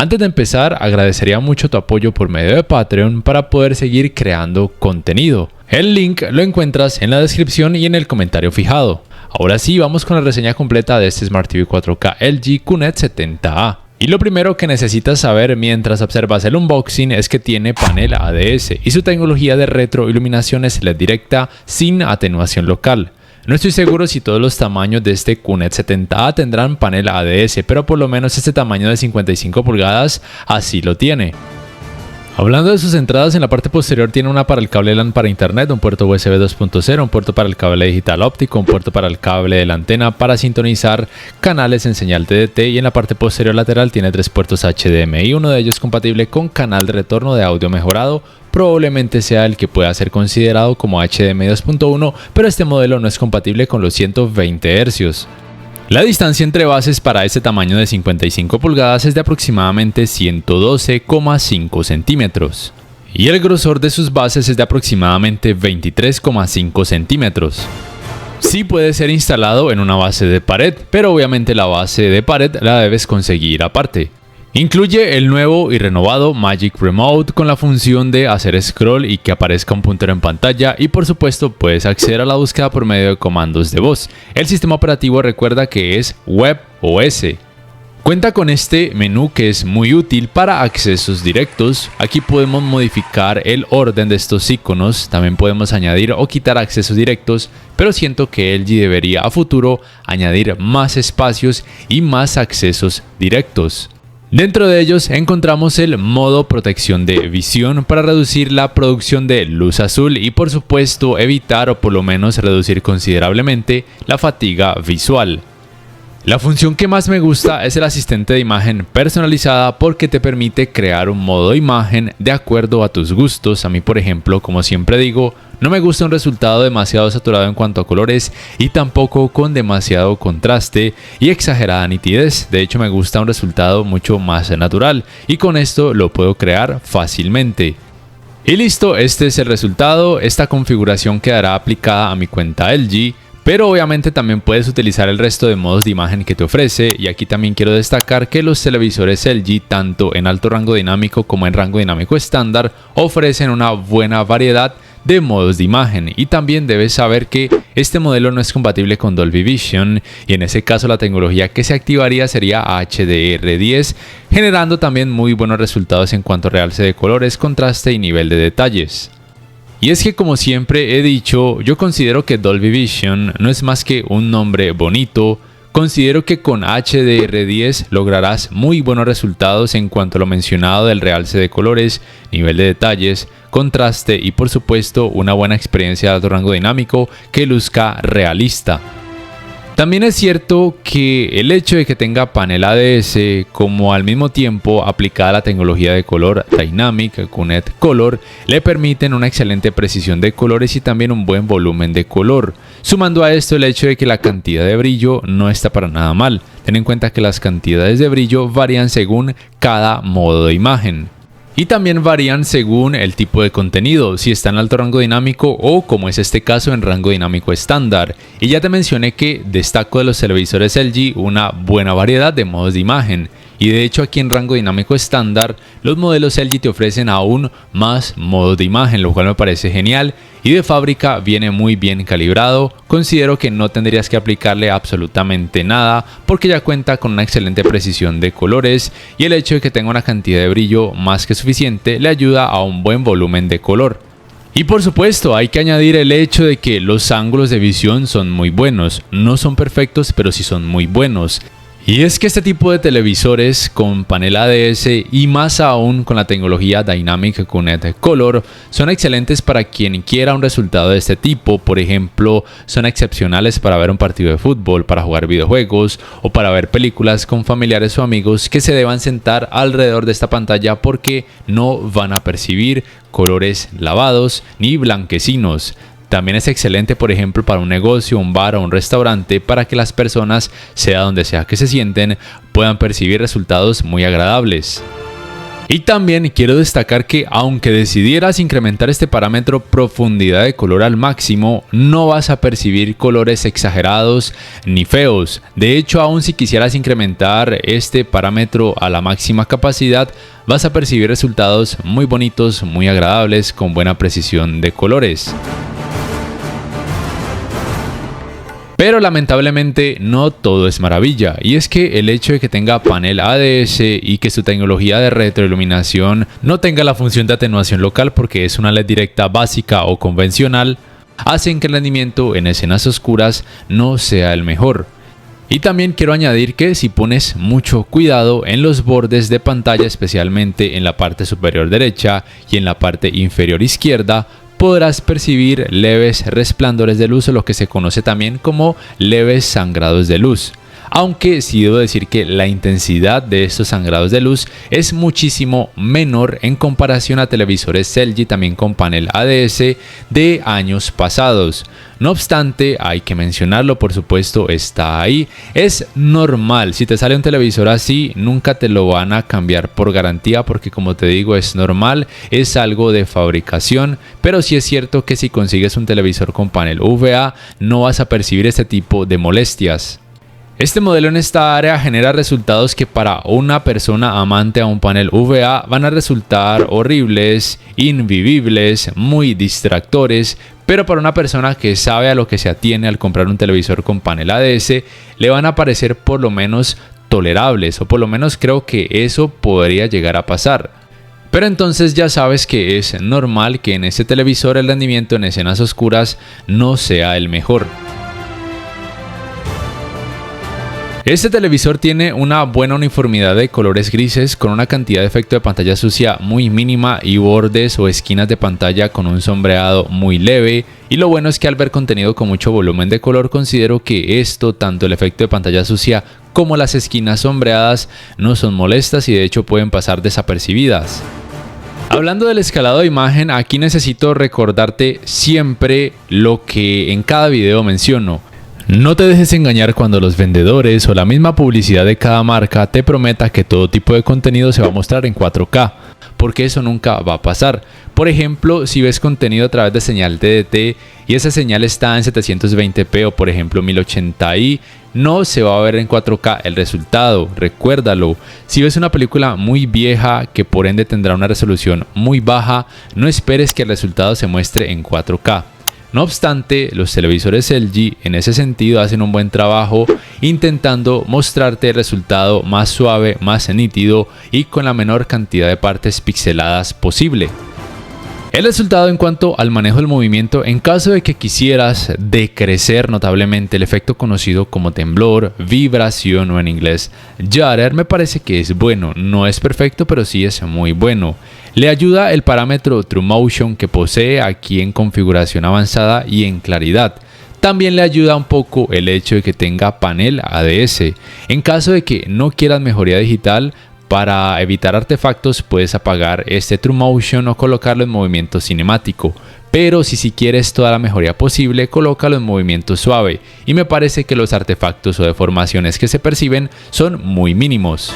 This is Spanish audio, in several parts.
Antes de empezar, agradecería mucho tu apoyo por medio de Patreon para poder seguir creando contenido. El link lo encuentras en la descripción y en el comentario fijado. Ahora sí, vamos con la reseña completa de este Smart TV 4K LG QNED 70A. Y lo primero que necesitas saber mientras observas el unboxing es que tiene panel ADS y su tecnología de retroiluminación es LED directa sin atenuación local. No estoy seguro si todos los tamaños de este QNED 70A tendrán panel ADS, pero por lo menos este tamaño de 55 pulgadas así lo tiene. Hablando de sus entradas, en la parte posterior tiene una para el cable LAN para internet, un puerto USB 2.0, un puerto para el cable digital óptico, un puerto para el cable de la antena para sintonizar canales en señal TDT y en la parte posterior lateral tiene 3 puertos HDMI, uno de ellos compatible con canal de retorno de audio mejorado, probablemente sea el que pueda ser considerado como HDMI 2.1, pero este modelo no es compatible con los 120 Hz. La distancia entre bases para este tamaño de 55 pulgadas es de aproximadamente 112,5 centímetros y el grosor de sus bases es de aproximadamente 23,5 centímetros. Sí puede ser instalado en una base de pared, pero obviamente la base de pared la debes conseguir aparte. Incluye el nuevo y renovado Magic Remote con la función de hacer scroll y que aparezca un puntero en pantalla y por supuesto puedes acceder a la búsqueda por medio de comandos de voz. El sistema operativo recuerda que es WebOS. Cuenta con este menú que es muy útil para accesos directos. Aquí podemos modificar el orden de estos iconos, también podemos añadir o quitar accesos directos, pero siento que LG debería a futuro añadir más espacios y más accesos directos. Dentro de ellos encontramos el modo protección de visión para reducir la producción de luz azul y por supuesto evitar o por lo menos reducir considerablemente la fatiga visual. La función que más me gusta es el asistente de imagen personalizada porque te permite crear un modo de imagen de acuerdo a tus gustos. A mí, por ejemplo, como siempre digo, no me gusta un resultado demasiado saturado en cuanto a colores y tampoco con demasiado contraste y exagerada nitidez. De hecho, me gusta un resultado mucho más natural y con esto lo puedo crear fácilmente. Y listo, este es el resultado. Esta configuración quedará aplicada a mi cuenta LG. Pero obviamente también puedes utilizar el resto de modos de imagen que te ofrece y aquí también quiero destacar que los televisores LG tanto en alto rango dinámico como en rango dinámico estándar ofrecen una buena variedad de modos de imagen y también debes saber que este modelo no es compatible con Dolby Vision y en ese caso la tecnología que se activaría sería HDR10 generando también muy buenos resultados en cuanto a realce de colores, contraste y nivel de detalles. Y es que como siempre he dicho, yo considero que Dolby Vision no es más que un nombre bonito. Considero que con HDR10 lograrás muy buenos resultados en cuanto a lo mencionado del realce de colores, nivel de detalles, contraste y por supuesto una buena experiencia de alto rango dinámico que luzca realista. También es cierto que el hecho de que tenga panel ADS como al mismo tiempo aplicada la tecnología de color Dynamic QNED Color le permiten una excelente precisión de colores y también un buen volumen de color. Sumando a esto el hecho de que la cantidad de brillo no está para nada mal. Ten en cuenta que las cantidades de brillo varían según cada modo de imagen. Y también varían según el tipo de contenido, si está en alto rango dinámico o como es este caso en rango dinámico estándar. Y ya te mencioné que destaco de los televisores LG una buena variedad de modos de imagen. Y de hecho aquí en rango dinámico estándar los modelos LG te ofrecen aún más modos de imagen, lo cual me parece genial y de fábrica viene muy bien calibrado. Considero que no tendrías que aplicarle absolutamente nada porque ya cuenta con una excelente precisión de colores y el hecho de que tenga una cantidad de brillo más que suficiente le ayuda a un buen volumen de color. Y por supuesto hay que añadir el hecho de que los ángulos de visión son muy buenos, no son perfectos pero sí son muy buenos. Y es que este tipo de televisores con panel ADS y más aún con la tecnología Dynamic QNED Color son excelentes para quien quiera un resultado de este tipo. Por ejemplo, son excepcionales para ver un partido de fútbol, para jugar videojuegos o para ver películas con familiares o amigos que se deban sentar alrededor de esta pantalla porque no van a percibir colores lavados ni blanquecinos. También es excelente, por ejemplo, para un negocio, un bar o un restaurante para que las personas, sea donde sea que se sienten, puedan percibir resultados muy agradables. Y también quiero destacar que aunque decidieras incrementar este parámetro profundidad de color al máximo, no vas a percibir colores exagerados ni feos. De hecho, aun si quisieras incrementar este parámetro a la máxima capacidad, vas a percibir resultados muy bonitos, muy agradables, con buena precisión de colores. Pero lamentablemente no todo es maravilla, y es que el hecho de que tenga panel ADS y que su tecnología de retroiluminación no tenga la función de atenuación local porque es una LED directa básica o convencional, hacen que el rendimiento en escenas oscuras no sea el mejor. Y también quiero añadir que si pones mucho cuidado en los bordes de pantalla, especialmente en la parte superior derecha y en la parte inferior izquierda, podrás percibir leves resplandores de luz o lo que se conoce también como leves sangrados de luz. Aunque sí debo decir que la intensidad de estos sangrados de luz es muchísimo menor en comparación a televisores LG también con panel ADS de años pasados. No obstante, hay que mencionarlo, por supuesto, está ahí. Es normal, si te sale un televisor así, nunca te lo van a cambiar por garantía porque, como te digo, es normal, es algo de fabricación, pero sí es cierto que si consigues un televisor con panel VA, no vas a percibir este tipo de molestias. Este modelo en esta área genera resultados que para una persona amante a un panel VA van a resultar horribles, invivibles, muy distractores, pero para una persona que sabe a lo que se atiene al comprar un televisor con panel ADS, le van a parecer por lo menos tolerables, o por lo menos creo que eso podría llegar a pasar. Pero entonces ya sabes que es normal que en este televisor el rendimiento en escenas oscuras no sea el mejor. Este televisor tiene una buena uniformidad de colores grises con una cantidad de efecto de pantalla sucia muy mínima y bordes o esquinas de pantalla con un sombreado muy leve, y lo bueno es que al ver contenido con mucho volumen de color considero que esto, tanto el efecto de pantalla sucia como las esquinas sombreadas, no son molestas y de hecho pueden pasar desapercibidas. Hablando del escalado de imagen, aquí necesito recordarte siempre lo que en cada video menciono. No te dejes engañar cuando los vendedores o la misma publicidad de cada marca te prometa que todo tipo de contenido se va a mostrar en 4K, porque eso nunca va a pasar. Por ejemplo, si ves contenido a través de señal TDT y esa señal está en 720p o por ejemplo 1080i, no se va a ver en 4K el resultado, recuérdalo. Si ves una película muy vieja que por ende tendrá una resolución muy baja, no esperes que el resultado se muestre en 4K. No obstante, los televisores LG en ese sentido hacen un buen trabajo intentando mostrarte el resultado más suave, más nítido y con la menor cantidad de partes pixeladas posible. El resultado en cuanto al manejo del movimiento, en caso de que quisieras decrecer notablemente el efecto conocido como temblor, vibración o en inglés judder, me parece que es bueno. No es perfecto, pero sí es muy bueno. Le ayuda el parámetro TrueMotion que posee aquí en configuración avanzada y en claridad. También le ayuda un poco el hecho de que tenga panel ADS. En caso de que no quieras mejoría digital, para evitar artefactos puedes apagar este TrueMotion o colocarlo en movimiento cinemático. Pero si quieres toda la mejoría posible, colócalo en movimiento suave. Y me parece que los artefactos o deformaciones que se perciben son muy mínimos.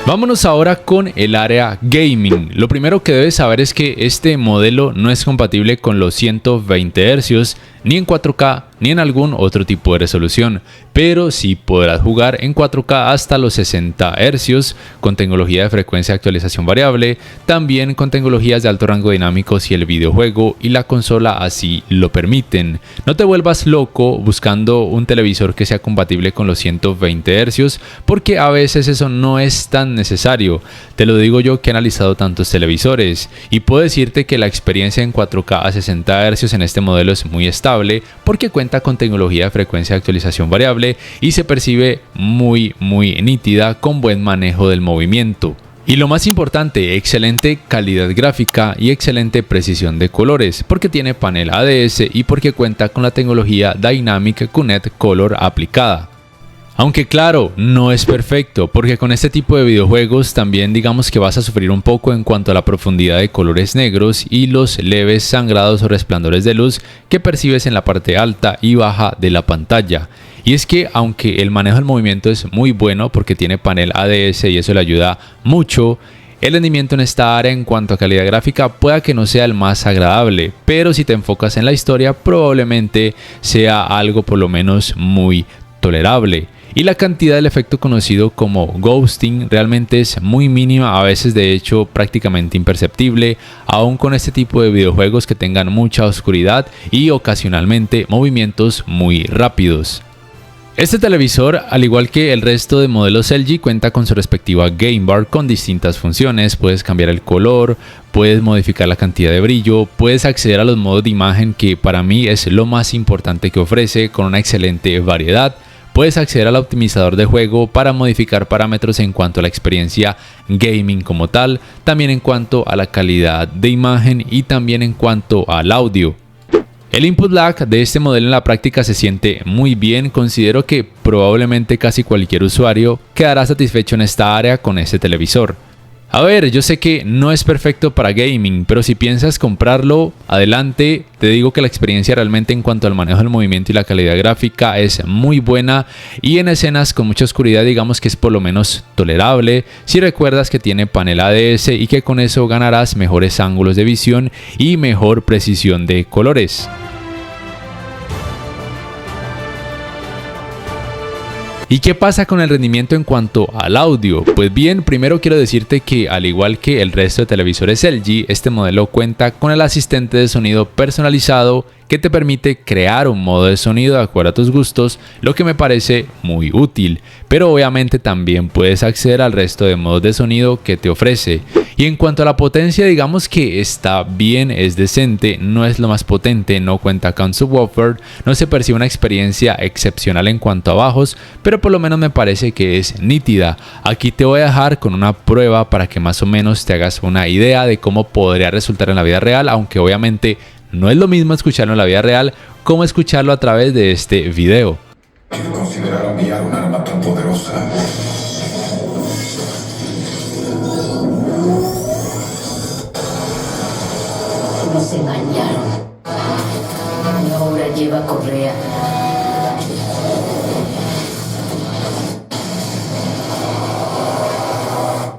Vámonos ahora con el área gaming. Lo primero que debes saber es que este modelo no es compatible con los 120 Hz, ni en 4K, ni en algún otro tipo de resolución, pero sí podrás jugar en 4K hasta los 60 Hz con tecnología de frecuencia de actualización variable, también con tecnologías de alto rango dinámico si el videojuego y la consola así lo permiten. No te vuelvas loco buscando un televisor que sea compatible con los 120 Hz, porque a veces eso no es tan necesario. Te lo digo yo que he analizado tantos televisores y puedo decirte que la experiencia en 4K a 60 Hz en este modelo es muy estable porque cuenta con tecnología de frecuencia de actualización variable y se percibe muy nítida con buen manejo del movimiento. Y lo más importante, excelente calidad gráfica y excelente precisión de colores, porque tiene panel ADS y porque cuenta con la tecnología Dynamic Connect Color aplicada. Aunque claro, no es perfecto, porque con este tipo de videojuegos también digamos que vas a sufrir un poco en cuanto a la profundidad de colores negros y los leves sangrados o resplandores de luz que percibes en la parte alta y baja de la pantalla. Y es que aunque el manejo del movimiento es muy bueno porque tiene panel ADS y eso le ayuda mucho, el rendimiento en esta área en cuanto a calidad gráfica pueda que no sea el más agradable, pero si te enfocas en la historia probablemente sea algo por lo menos muy tolerable. Y la cantidad del efecto conocido como ghosting realmente es muy mínima, a veces de hecho prácticamente imperceptible, aún con este tipo de videojuegos que tengan mucha oscuridad y ocasionalmente movimientos muy rápidos. Este televisor, al igual que el resto de modelos LG, cuenta con su respectiva Game Bar con distintas funciones. Puedes cambiar el color, puedes modificar la cantidad de brillo, puedes acceder a los modos de imagen que para mí es lo más importante que ofrece con una excelente variedad. Puedes acceder al optimizador de juego para modificar parámetros en cuanto a la experiencia gaming como tal, también en cuanto a la calidad de imagen y también en cuanto al audio. El input lag de este modelo en la práctica se siente muy bien, considero que probablemente casi cualquier usuario quedará satisfecho en esta área con este televisor. A ver, yo sé que no es perfecto para gaming, pero si piensas comprarlo, adelante. Te digo que la experiencia realmente en cuanto al manejo del movimiento y la calidad gráfica es muy buena y en escenas con mucha oscuridad digamos que es por lo menos tolerable si recuerdas que tiene panel ADS y que con eso ganarás mejores ángulos de visión y mejor precisión de colores. ¿Y qué pasa con el rendimiento en cuanto al audio? Pues bien, primero quiero decirte que al igual que el resto de televisores LG, este modelo cuenta con el asistente de sonido personalizado que te permite crear un modo de sonido de acuerdo a tus gustos, lo que me parece muy útil. Pero obviamente también puedes acceder al resto de modos de sonido que te ofrece. Y en cuanto a la potencia, digamos que está bien, es decente, no es lo más potente, no cuenta con subwoofer, no se percibe una experiencia excepcional en cuanto a bajos, pero por lo menos me parece que es nítida. Aquí te voy a dejar con una prueba para que más o menos te hagas una idea de cómo podría resultar en la vida real, aunque obviamente no es lo mismo escucharlo en la vida real como escucharlo a través de este video. Quiero considerar enviar un arma tan poderosa. Nos engañaron. Y ahora lleva correa.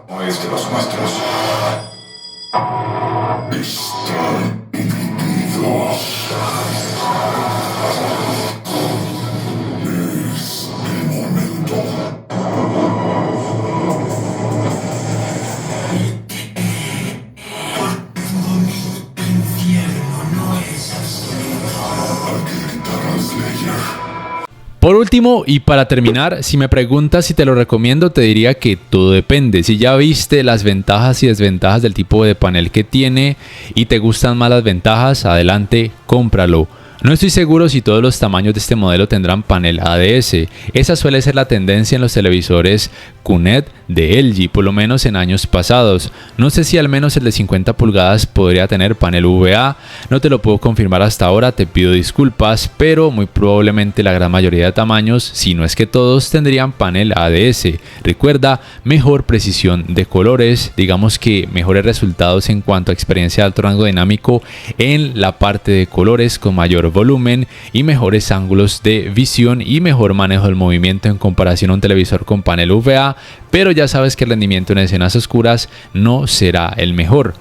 No es de los nuestros. Están divididos. Es el momento. Por último y para terminar, si me preguntas si te lo recomiendo, te diría que todo depende. Si ya viste las ventajas y desventajas del tipo de panel que tiene y te gustan más las ventajas, adelante, cómpralo. No estoy seguro si todos los tamaños de este modelo tendrán panel ADS. Esa suele ser la tendencia en los televisores QNED de LG, por lo menos en años pasados. No sé si al menos el de 50 pulgadas podría tener panel VA, no te lo puedo confirmar hasta ahora, te pido disculpas, pero muy probablemente la gran mayoría de tamaños, si no es que todos, tendrían panel ADS. Recuerda, mejor precisión de colores, digamos que mejores resultados en cuanto a experiencia de alto rango dinámico en la parte de colores con mayor volumen y mejores ángulos de visión y mejor manejo del movimiento en comparación a un televisor con panel VA, pero ya sabes que el rendimiento en escenas oscuras no será el mejor.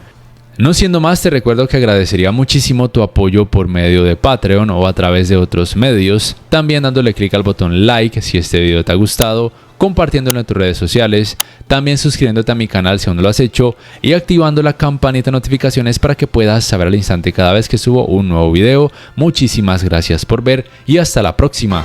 No siendo más, te recuerdo que agradecería muchísimo tu apoyo por medio de Patreon o a través de otros medios, también dándole clic al botón like si este video te ha gustado, compartiéndolo en tus redes sociales, también suscribiéndote a mi canal si aún no lo has hecho y activando la campanita de notificaciones para que puedas saber al instante cada vez que subo un nuevo video. Muchísimas gracias por ver y hasta la próxima.